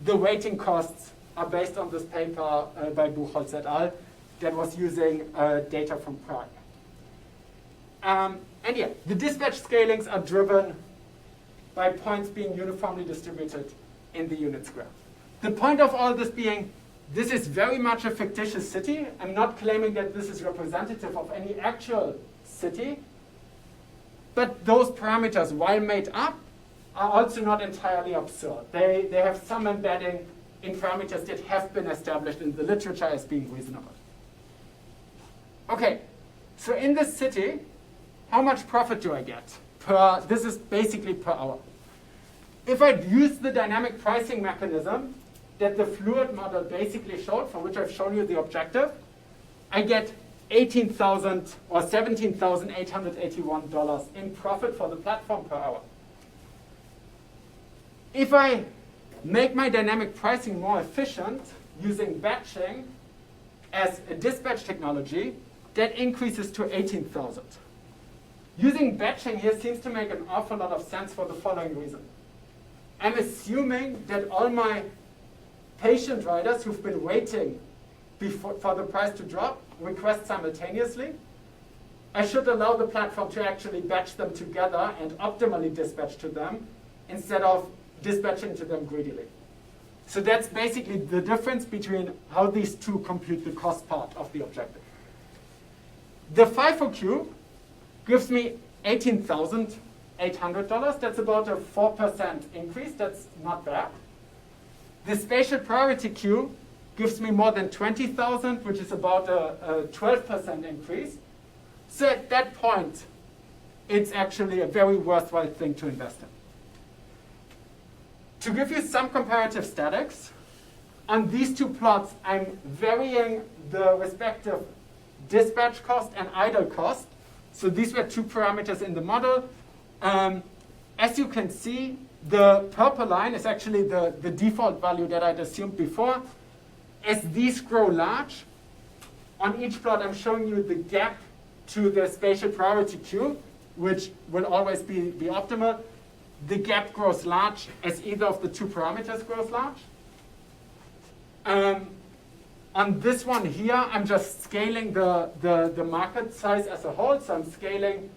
The weighting costs are based on this paper by Buchholz et al. That was using data from Prague. And yeah, the dispatch scalings are driven by points being uniformly distributed in the unit square. The point of all this being, this is very much a fictitious city. I'm not claiming that this is representative of any actual city. But those parameters, while made up, are also not entirely absurd. They have some embedding in parameters that have been established in the literature as being reasonable. Okay, so in this city, how much profit do I get? This is basically per hour. If I use the dynamic pricing mechanism that the fluid model basically showed, for which I've shown you the objective, I get $18,000 or $17,881 in profit for the platform per hour. If I make my dynamic pricing more efficient using batching as a dispatch technology, that increases to $18,000. Using batching here seems to make an awful lot of sense for the following reason. I'm assuming that all my patient riders who've been waiting for the price to drop request simultaneously. I should allow the platform to actually batch them together and optimally dispatch to them instead of dispatching to them greedily. So that's basically the difference between how these two compute the cost part of the objective. The FIFO-queue gives me $18,800. That's about a 4% increase. That's not bad. The spatial priority queue gives me more than 20,000, which is about a 12% increase. So at that point, it's actually a very worthwhile thing to invest in. To give you some comparative statics, on these two plots, I'm varying the respective dispatch cost and idle cost. So these were 2 parameters in the model. As you can see, the purple line is actually the default value that I'd assumed before. As these grow large, on each plot I'm showing you the gap to the spatial priority queue, which will always be optimal. The gap grows large as either of the 2 parameters grows large. On this one here, I'm just scaling the market size as a whole. So I'm scaling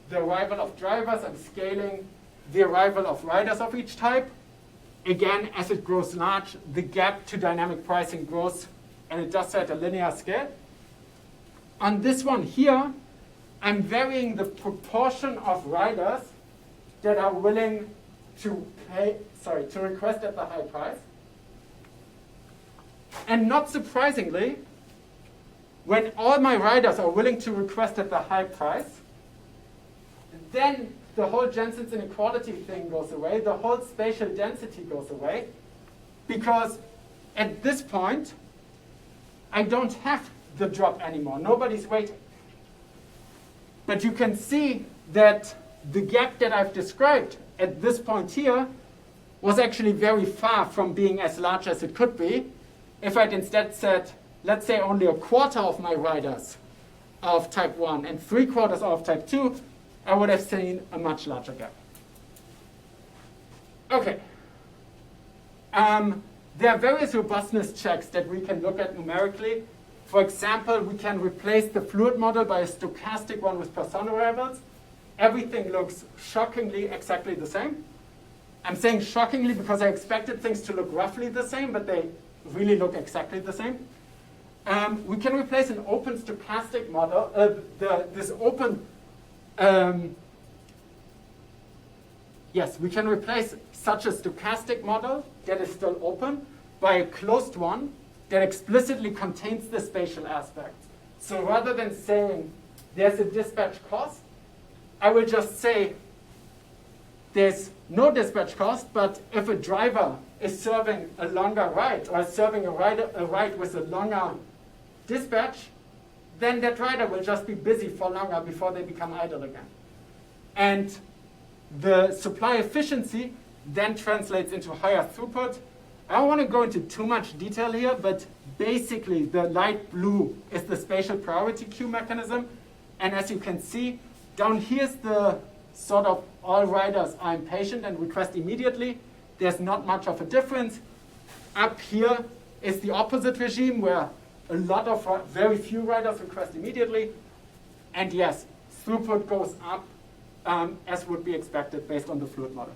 the arrival of drivers. I'm scaling the arrival of riders of each type. Again, as it grows large, the gap to dynamic pricing grows, and it does so at a linear scale. On this one here, I'm varying the proportion of riders that are willing to request at the high price. And not surprisingly, when all my riders are willing to request at the high price, then the whole Jensen's inequality thing goes away, the whole spatial density goes away, because at this point, I don't have the drop anymore. Nobody's waiting. But you can see that the gap that I've described at this point here was actually very far from being as large as it could be. If I'd instead said, let's say only a quarter of my riders are of type 1 and 3/4 are of type 2, I would have seen a much larger gap. Okay. There are various robustness checks that we can look at numerically. For example, we can replace the fluid model by a stochastic one with persona variables. Everything looks shockingly exactly the same. I'm saying shockingly because I expected things to look roughly the same, but they really look exactly the same. We can replace an open stochastic model, we can replace such a stochastic model that is still open by a closed one that explicitly contains the spatial aspects. So rather than saying there's a dispatch cost, I will just say there's no dispatch cost, but if a driver is serving a longer ride or is serving a ride with a longer dispatch, then that rider will just be busy for longer before they become idle again. And the supply efficiency then translates into higher throughput. I don't want to go into too much detail here, but basically the light blue is the spatial priority queue mechanism. And as you can see, down here's the sort of all riders are impatient and request immediately. There's not much of a difference. Up here is the opposite regime where a lot of very few riders request immediately. And yes, throughput goes up as would be expected based on the fluid model.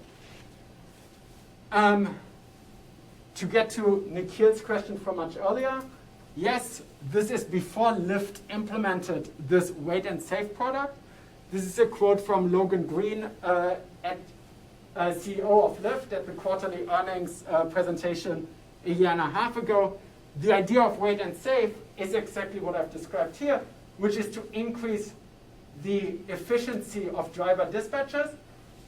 To get to Nikhil's question from much earlier, yes, this is before Lyft implemented this wait and save product. This is a quote from Logan Green, CEO of Lyft at the quarterly earnings presentation a year and a half ago. The idea of wait and save is exactly what I've described here, which is to increase the efficiency of driver dispatches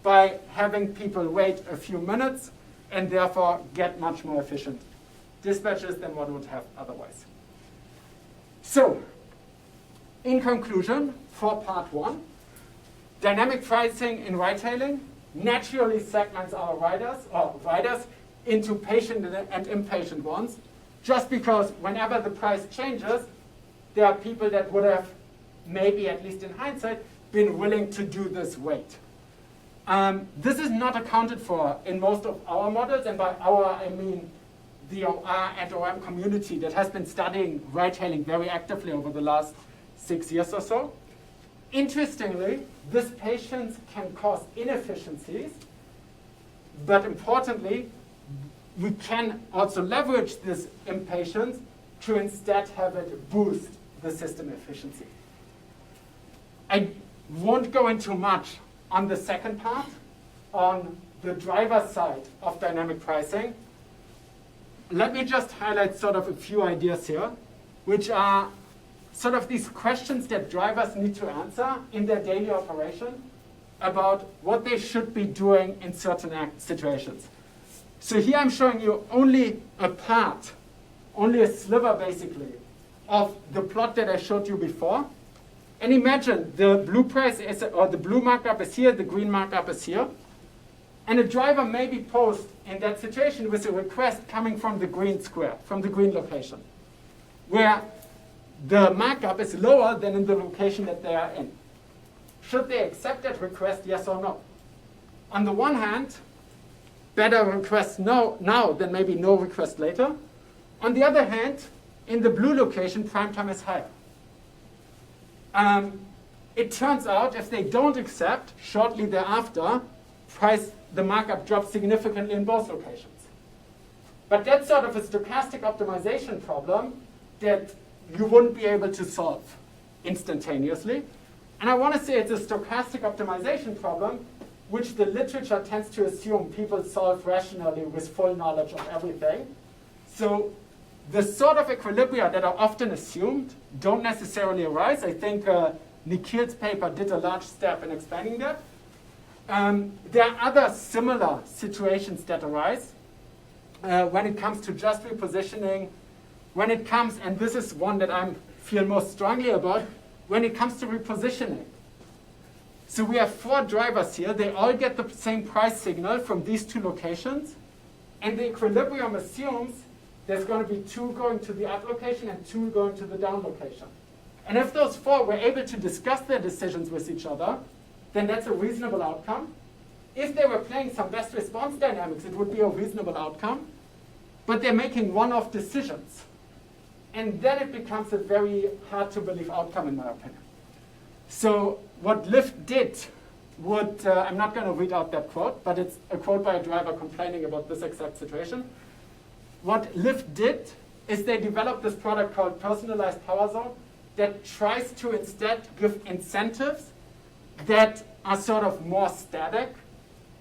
by having people wait a few minutes and therefore get much more efficient dispatches than one would have otherwise. So, in conclusion, for part 1, dynamic pricing in ride-hailing naturally segments our riders into patient and impatient ones, just because whenever the price changes, there are people that would have, maybe at least in hindsight, been willing to do this wait. This is not accounted for in most of our models, and by our, I mean the OR and OM community that has been studying ride-hailing very actively over the last 6 years or so. Interestingly, this patience can cause inefficiencies, but importantly, we can also leverage this impatience to instead have it boost the system efficiency. I won't go into much on the second part, on the driver side of dynamic pricing. Let me just highlight sort of a few ideas here, which are sort of these questions that drivers need to answer in their daily operation about what they should be doing in certain situations. So here I'm showing you only a part, only a sliver basically, of the plot that I showed you before. And imagine the blue price is, or the blue markup is here, the green markup is here. And a driver may be posed in that situation with a request coming from the green square, from the green location, where the markup is lower than in the location that they are in. Should they accept that request, yes or no? On the one hand, better request now than maybe no request later. On the other hand, in the blue location, prime time is higher. It turns out if they don't accept, shortly thereafter, the markup drops significantly in both locations. But that's sort of a stochastic optimization problem that you wouldn't be able to solve instantaneously. And I want to say it's a stochastic optimization problem which the literature tends to assume people solve rationally with full knowledge of everything. So the sort of equilibria that are often assumed don't necessarily arise. I think Nikhil's paper did a large step in explaining that. There are other similar situations that arise when it comes to just repositioning, when it comes, and this is one that I'm feel most strongly about when it comes to repositioning. So we have 4 drivers here. They all get the same price signal from these 2 locations. And the equilibrium assumes there's going to be 2 going to the up location and 2 going to the down location. And if those 4 were able to discuss their decisions with each other, then that's a reasonable outcome. If they were playing some best response dynamics, it would be a reasonable outcome. But they're making one-off decisions. And then it becomes a very hard to believe outcome, in my opinion. So what Lyft did would, I'm not going to read out that quote, but it's a quote by a driver complaining about this exact situation. What Lyft did is they developed this product called Personalized Power Zone that tries to instead give incentives that are sort of more static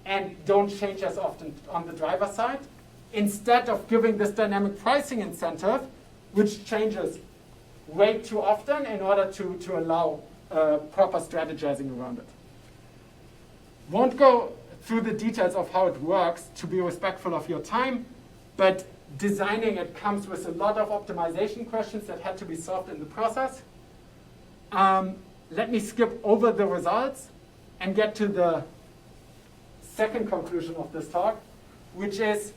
and don't change as often on the driver side, instead of giving this dynamic pricing incentive, which changes way too often in order to allow proper strategizing around it. Won't go through the details of how it works to be respectful of your time, but designing it comes with a lot of optimization questions that had to be solved in the process. Let me skip over the results and get to the second conclusion of this talk, which is,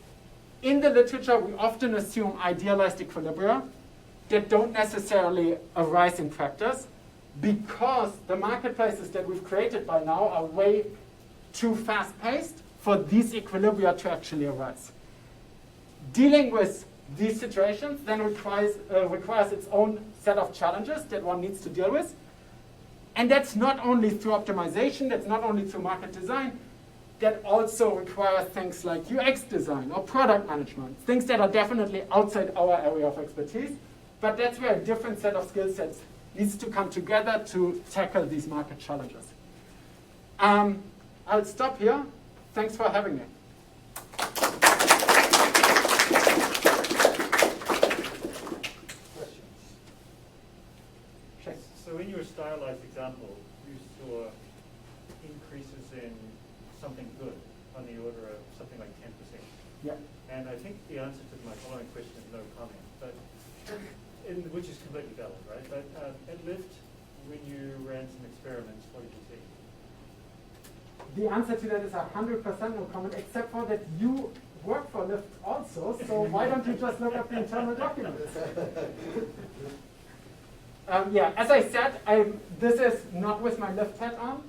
in the literature, we often assume idealized equilibria that don't necessarily arise in practice because the marketplaces that we've created by now are way too fast-paced for these equilibria to actually arise. Dealing with these situations then requires its own set of challenges that one needs to deal with. And that's not only through optimization, that's not only through market design, that also require things like UX design or product management, things that are definitely outside our area of expertise, but that's where a different set of skill sets needs to come together to tackle these market challenges. I'll stop here. Thanks for having me. Questions? So in your stylized example, you saw increases in something good on the order of something like 10%. Yeah. And I think the answer to my following question is no comment, but which is completely valid, right? But at Lyft, when you ran some experiments, what did you see? The answer to that is 100% no comment, except for that you work for Lyft also, so why don't you just look up the internal documents? Yeah, as I said, this is not with my Lyft hat on,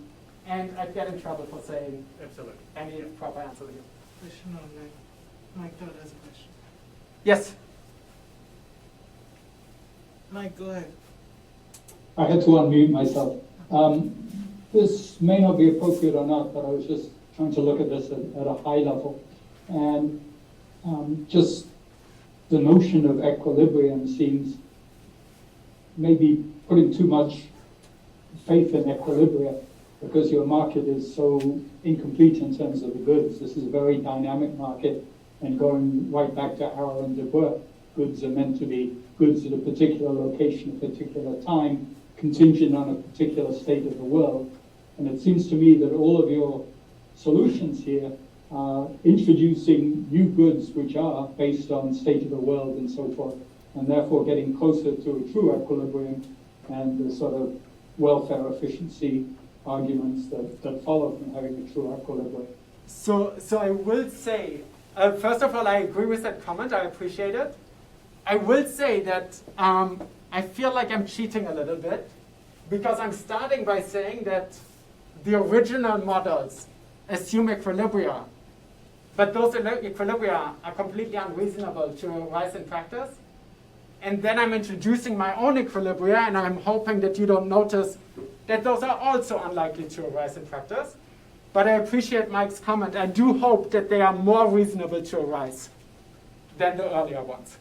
and I'd get in trouble for saying Absolutely. any proper answer to you. Question online. Mike Todd has a question. Yes. Mike, go ahead. I had to unmute myself. This may not be appropriate or not, but I was just trying to look at this at a high level. And just the notion of equilibrium seems maybe putting too much faith in equilibria because your market is so incomplete in terms of the goods. This is a very dynamic market, and going right back to Arrow and DeBoer, goods are meant to be goods at a particular location, a particular time, contingent on a particular state of the world. And it seems to me that all of your solutions here are introducing new goods which are based on state of the world and so forth, and therefore getting closer to a true equilibrium and the sort of welfare efficiency arguments that follow from having a true equilibrium. So I will say, first of all, I agree with that comment. I appreciate it. I will say that I feel like I'm cheating a little bit because I'm starting by saying that the original models assume equilibria, but those equilibria are completely unreasonable to arise in practice. And then I'm introducing my own equilibria, and I'm hoping that you don't notice that those are also unlikely to arise in practice. But I appreciate Mike's comment. I do hope that they are more reasonable to arise than the earlier ones.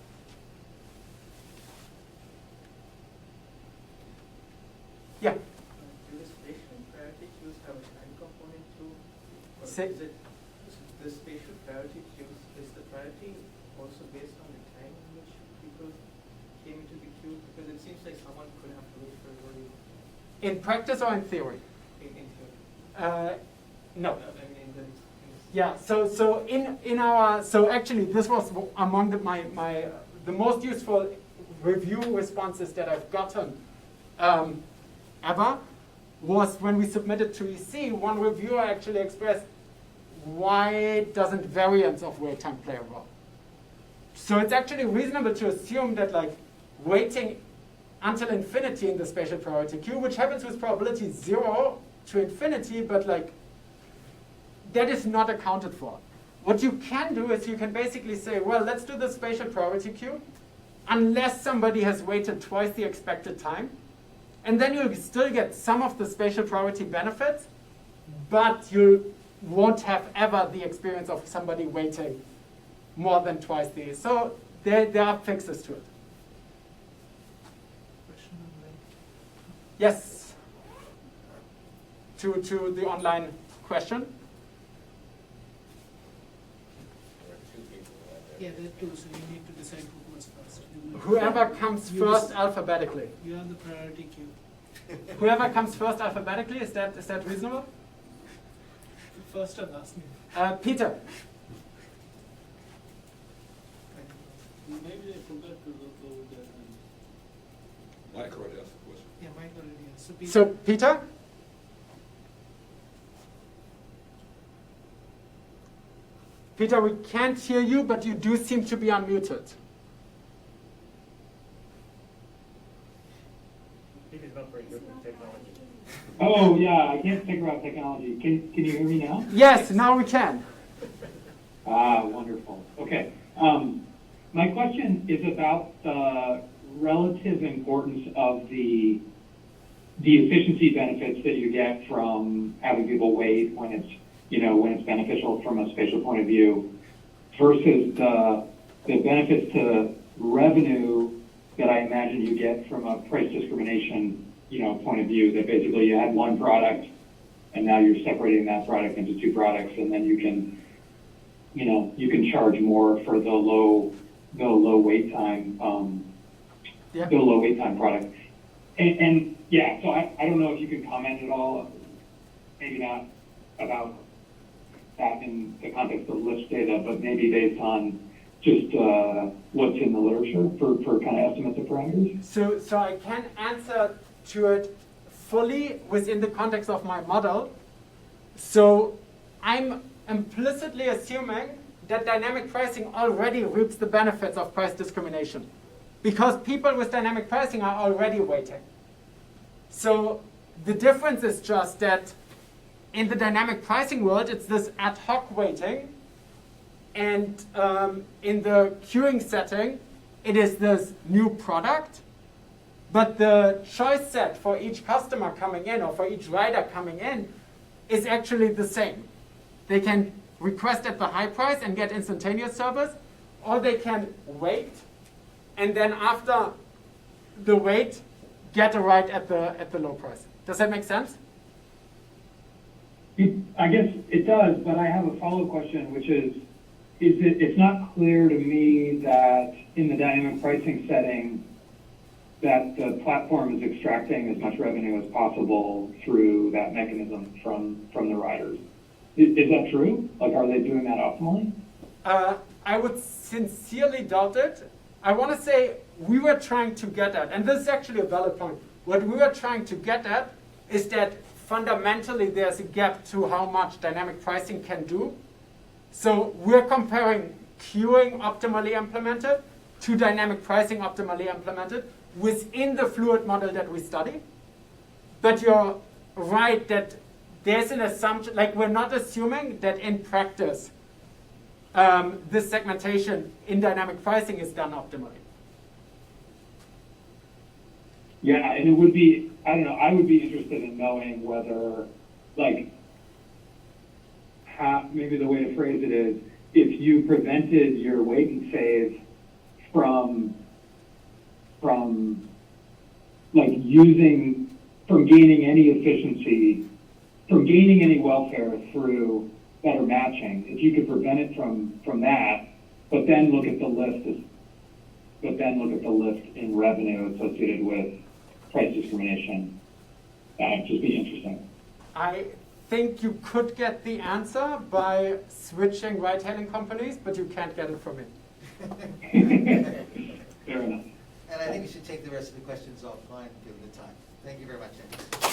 Yeah? Do the spatial priority queues have a time component too? Or Say- is it the spatial priority queues, is the priority also based on the time in which people came into the queue? Because it seems like someone could have to wait for everybody In practice or in theory? in theory. No. I mean, in the Yeah, so actually this was among the most useful review responses that I've gotten ever was when we submitted to EC, one reviewer actually expressed, why doesn't variance of wait time play a role? So it's actually reasonable to assume that like waiting until infinity in the spatial priority queue, which happens with probability 0 to infinity, but like that is not accounted for. What you can do is you can basically say, well, let's do the spatial priority queue unless somebody has waited twice the expected time. And then you'll still get some of the spatial priority benefits, but you won't have ever the experience of somebody waiting more than twice the. So there are fixes to it. Question online. Yes? To the online question? Yeah, there are two, so you need to decide who goes first. Whoever comes first alphabetically. You are the priority queue. Whoever comes first alphabetically, is that reasonable? First or last name? Peter. Maybe I forgot to look over there. Mike already asked the question. Yeah, Mike already asked. So Peter, So Peter? Peter, we can't hear you, but you do seem to be unmuted. Peter's not very good with technology. Oh, yeah, I can't figure out technology. Can you hear me now? Yes, now we can. Ah, wonderful. Okay. My question is about the relative importance of the efficiency benefits that you get from having people wait when it's beneficial from a spatial point of view versus the benefits to revenue that I imagine you get from a price discrimination, point of view, that basically you had one product and now you're separating that product into two products, and then you can charge more for the low wait time, the low wait time product. And yeah, so I don't know if you can comment at all, maybe not about that in the context of list data, but maybe based on just what's in the literature for kind of estimates of parameters. So I can answer to it fully within the context of my model. So I'm implicitly assuming that dynamic pricing already reaps the benefits of price discrimination, because people with dynamic pricing are already waiting. So the difference is just that in the dynamic pricing world, it's this ad hoc waiting, and in the queuing setting, it is this new product, but the choice set for each customer coming in or for each rider coming in is actually the same. They can request at the high price and get instantaneous service, or they can wait and then after the wait get a ride at the low price. Does that make sense? I guess it does, but I have a follow-up question, which is it's not clear to me that in the dynamic pricing setting that the platform is extracting as much revenue as possible through that mechanism from the riders. Is that true? Like, are they doing that optimally? I would sincerely doubt it. I want to say we were trying to get at, and this is actually a valid point, what we were trying to get at is that fundamentally there's a gap to how much dynamic pricing can do. So we're comparing queuing optimally implemented to dynamic pricing optimally implemented within the fluid model that we study. But you're right that there's an assumption, like we're not assuming that in practice this segmentation in dynamic pricing is done optimally. Yeah, and it would be, I don't know, I would be interested in knowing whether, like, maybe the way to phrase it is, if you prevented your wait and save from gaining any efficiency, from gaining any welfare through better matching, if you could prevent it from that, but then look at the lift in revenue associated with price discrimination, that would just be interesting. I think you could get the answer by switching ride-hailing companies, but you can't get it from me. Fair enough. And I think we should take the rest of the questions offline, given the time. Thank you very much, James.